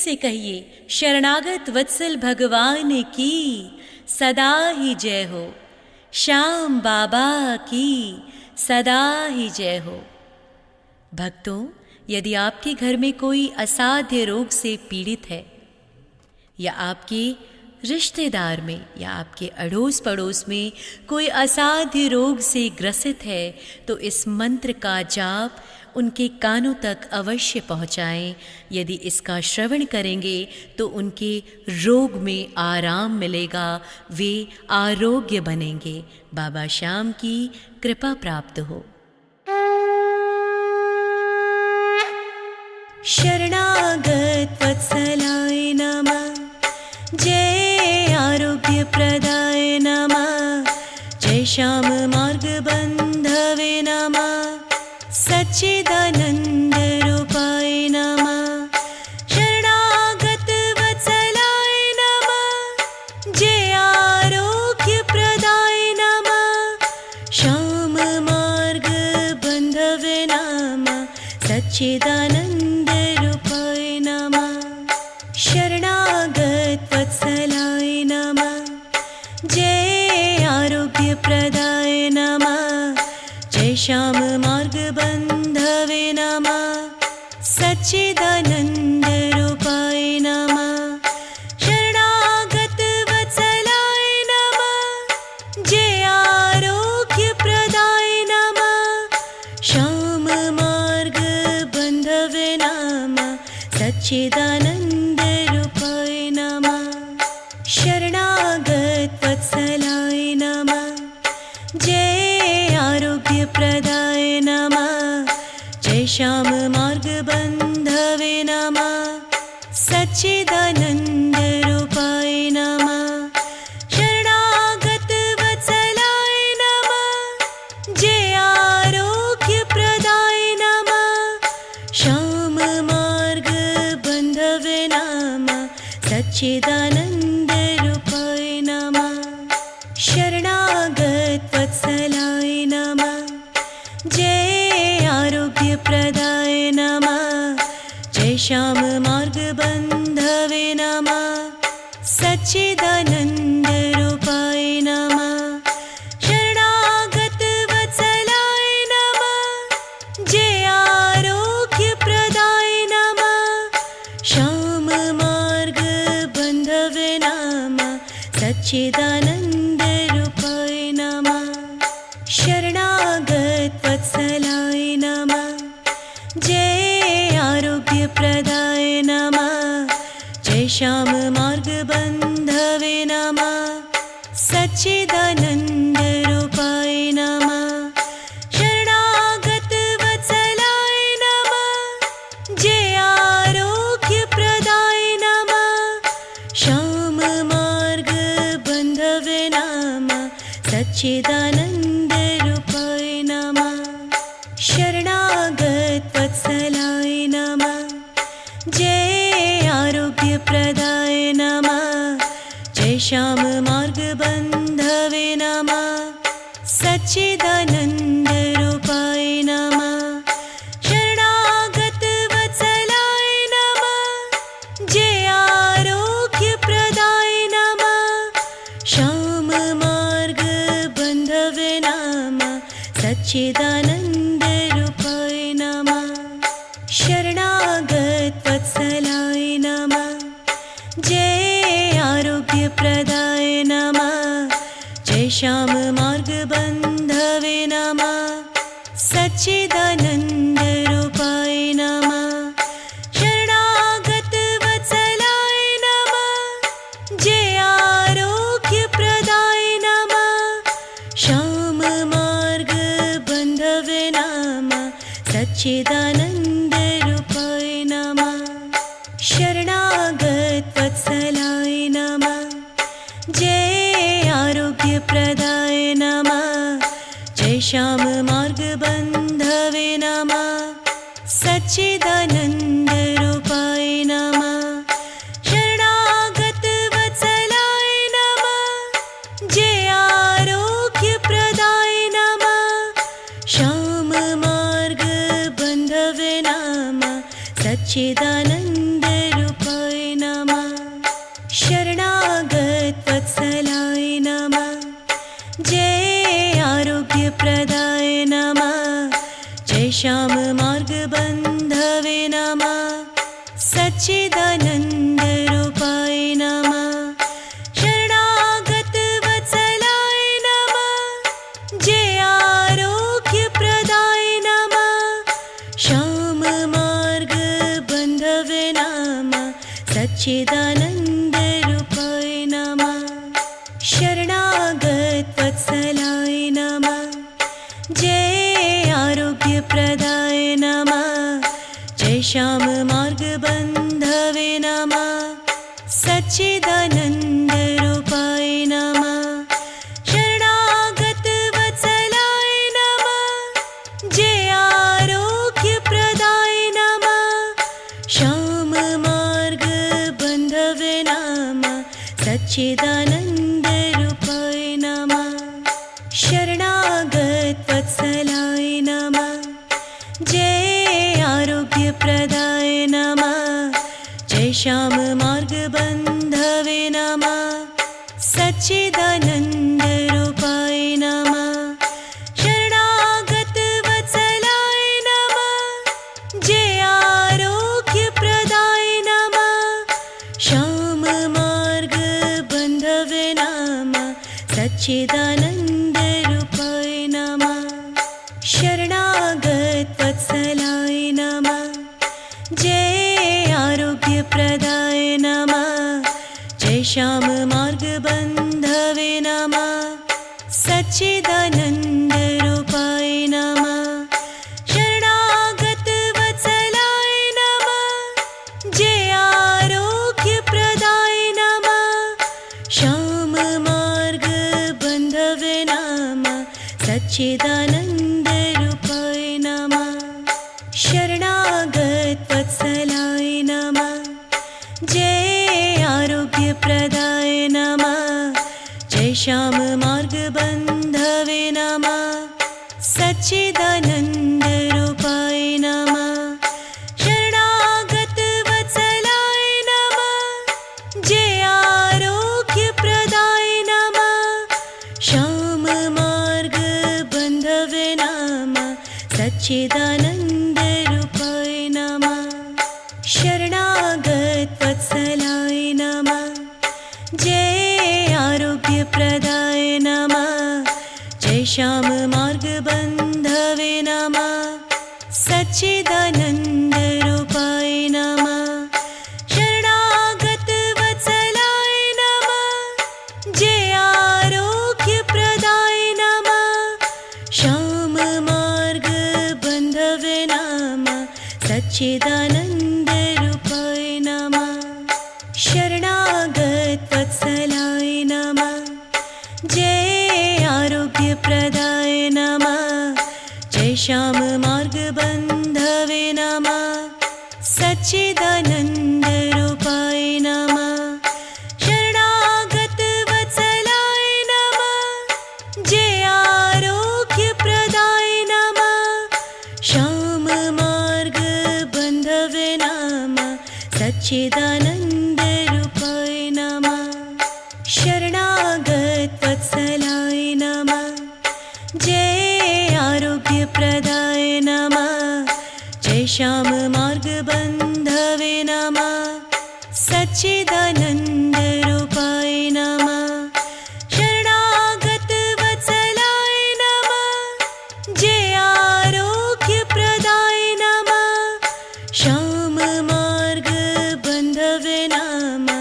से कहिए, शरणागत वत्सल भगवान की सदा ही जय हो। श्याम बाबा की सदा ही जय हो। भक्तों, यदि आपके घर में कोई असाध्य रोग से पीड़ित है या आपके रिश्तेदार में या आपके अड़ोस पड़ोस में कोई असाध्य रोग से ग्रसित है, तो इस मंत्र का जाप उनके कानों तक अवश्य पहुँचाएं। यदि इसका श्रवण करेंगे तो उनके रोग में आराम मिलेगा, वे आरोग्य बनेंगे। बाबा श्याम की कृपा प्राप्त हो। शरणागत वत्सलाय नमः, जय आरोग्य प्रदाय नमः, जय श्याम मार्ग बंधवे नमः, सच्चिदानंद रूपाय नमः। शरणागत वत्सलाय नमः, जय आरोग्य प्रदाय नमः, श्याम मार्ग बंधवे नमः, सच्चिदानंद रूपाय नमः। शरणागत वत्सलाय नमः, जय आरोग्य प्रदाय नमः, जय श्याम मार्ग बंधवे नमः, सच्चिदानंद रूपाय नमः। शरणागत वत्सलाय नमः, जय आरोग्य प्रदाय नमः, श्याम मार्ग बंधवे नमः, सच्चिदानंद रूपाय नमः। शरणागत वत्सलाय नमः, जय आरोग्य प्रदाय नमः, जय श्याम मार्ग बंधवे नमः, सच्चिदानंद रूपाय नमः। शरणागत वत्सलाय नमः, जय आरोग्य प्रदाय नमः, श्याम मार्ग बंधवे नमः, सच्चिदानंद रूपाय नमः। शरणागत वत्सलाय नमः, जय आरोग्य प्रदाय नमः, जय श्याम मार्ग बंधवे नमः, सच्चिदानंद रूपाय नमः। शरणागत वत्सलाय नमः, जय आरोग्य प्रदाय नमः, श्याम मार्ग बंधवे नमः, सच्चिदानंद रूपाय नमः। शरणागत वत्सलाय नमः, जय आरोग्य प्रदाय नमः, जय श्याम मार्ग बंधवे नमः, सच्चिदानंद रूपाय नमः। शरणागत वत्सलाय नमः, जय आरोग्य प्रदाय नमः, श्याम मार्ग बंधवे नमः, सच्चिदानंद रूपाय नमः। शरणागत वत्सलाय नमः, जय आरोग्य प्रदाय नमः, जय श्याम मार्ग बंधवे नमः, सच्चिदानंद रूपाय नमः। शरणागत वत्सलाय नमः, जय आरोग्य प्रदाय नमः, श्याम मार्ग बंधवे नमः, सच्चिदानंद रूपाय नमः। शरणागत वत्सलाय नमः, जय आरोग्य प्रदाय नमः, जय श्याम मार्ग बंधवे नमः, सच्चिदानंद रूपाय नमः। शरणागत वत्सलाय नमः, जय आरोग्य प्रदाय नमः, श्याम मार्ग बंधवे नमः, सच्चिदानंद रूपाय नमः। शरणागत वत्सलाय नमः, जय आरोग्य प्रदाय नमः, जय श्याम मार्ग बंधवे नमः, सच्चिदानंद रूपाय नमः। शरणागत वत्सलाय नमः, जय आरोग्य प्रदाय नमः, श्याम मार्ग बंधवे नमः, सच्चिदानंद रूपाय सच्चिदानन्दरूपाय नमः। शरणागत वत्सलाय नमः। जय आरोग्यप्रदाय नमः। श्याम मार्ग बन्धवे नमः। सच्चिदानन्दरूपाय नमः। शरणागत वत्सलाय नमः। जय आरोग्यप्रदाय नमः। जय श्याम मार्ग बन्धवे नमः। सच्चिदानन्दरूपाय नमः। शरणागत वत्सलाय नमः। जय आरोग्यप्रदाय नमः। श्याम मार्ग बन्धवे नमः। सच्चिदानन्दरूपाय नमः। शरणागत वत्सलाय नमः। जय आरोग्यप्रदाय नमः। जय श्याम मार्ग बन्धवे नमः। सच्चिदानन्दरूपाय नमः। शरणागत वत्सलाय नमः। जय आरोग्यप्रदाय नमः। श्याम मार्ग बन्धवे नमः। सच्चिदानन्दरूपाय नमः। शरणागत वत्सलाय नमः। जय आरोग्यप्रदाय नमः। जय श्याम मार्ग बन्धवे नमः। सच्चिदानन्दरूपाय नमः। शरणागत वत्सलाय नमः। जय आरोग्यप्रदाय नमः। श्याम मार्ग बन्धवे नमः। सच्चिदानन्दरूपाय नमः। शरणागत वत्सलाय नमः। जय आरोग्यप्रदाय नमः। जय श्याम मार्ग बन्धवे नमः। सच्चिदानन्दरूपाय नमः। शरणागत वत्सलाय नमः। जय आरोग्यप्रदाय नमः। श्याम मार्ग बन्धवे नमः। सच्चिदानन्दरूपाय नमः। शरणागत वत्सलाय नमः। जय आरोग्यप्रदाय नमः। जय श्याम मार्ग बन्धवे नमः। सच्चिदानन्दरूपाय नमः। शरणागत वत्सलाय नमः। जय आरोग्यप्रदाय नमः। श्याम मार्ग बन्धवे नमः। सच्चिदानन्दरूपाय नमः। शरणागत वत्सलाय नमः। जय आरोग्यप्रदाय नमः। जय श्याम मार्ग बन्धवे नमः। सच्चिदानन्दरूपाय नमः। शरणागत वत्सलाय नमः। जय आरोग्यप्रदाय नमः। श्याम मार्ग बन्धवे नमः। सच्चिदानन्दरूपाय नमः। शरणागत वत्सलाय नमः। जय आरोग्यप्रदाय नमः। जय श्याम मार्ग बन्धवे नमः। सच्चिदानन्दरूपाय नमः। शरणागत वत्सलाय नमः। जय आरोग्यप्रदाय नमः। श्याम मार्ग बन्धवे नमः।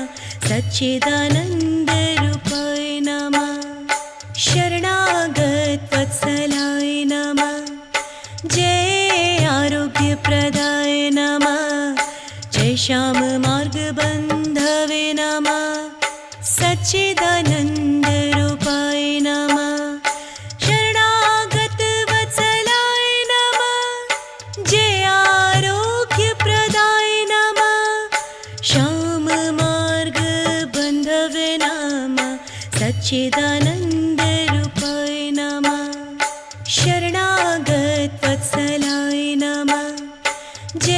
सच्चिदानन्दरूपाय नमः। शरणागत वत्सलाय नमः। जय आरोग्यप्रदाय नमः। जय श्याम मार्ग बन्धवे नमः। सच्चिदानन्दरूपाय नमः। शरणागत वत्सलाय नमः। जय आरोग्यप्रदाय नमः। श्याम मार्ग बन्धवे नमः। सच्चिदानन्दरूपाय नमः। शरणागत वत्सलाय नमः। जय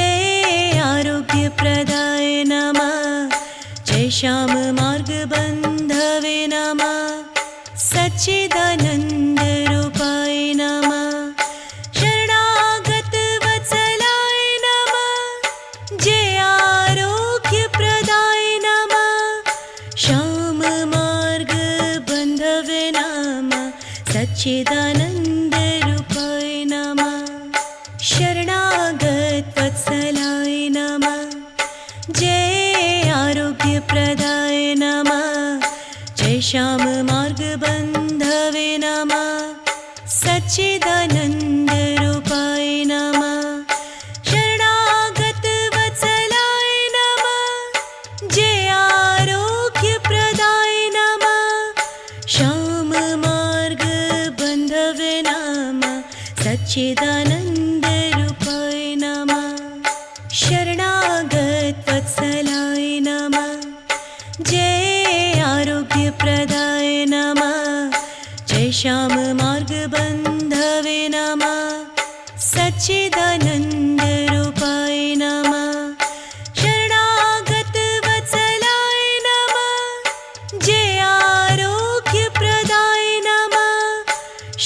आरोग्यप्रदाय नमः। जय श्याम मार्ग बन्धवे नमः। सच्चिदानन्दरूपाय नमः। शरणागत वत्सलाय नमः। जय सच्चिदानन्दरूपाय नमः शरणागत वत्सलाय नमः जय आरोग्यप्रदाय नमः जय श्याम मार्गबन्धवे नमः सच्चिदानन्दरूपाय नमः शरणागत वत्सलाय नमः जय आरोग्यप्रदाय नमः श्याम मार्गबन्धवे नमः सच्चिदानन्दरूपाय नमः शरणागत वत्सलाय नमः जय आरोग्यप्रदाय नमः जय श्याम मार्गबन्धवे नमः सच्चिदानन्दरूपाय नमः शरणागत वत्सलाय नमः जय आरोग्यप्रदाय नमः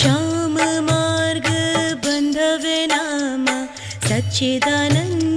श्याम मार्गबन्धवे नमः सच्चिदानन्द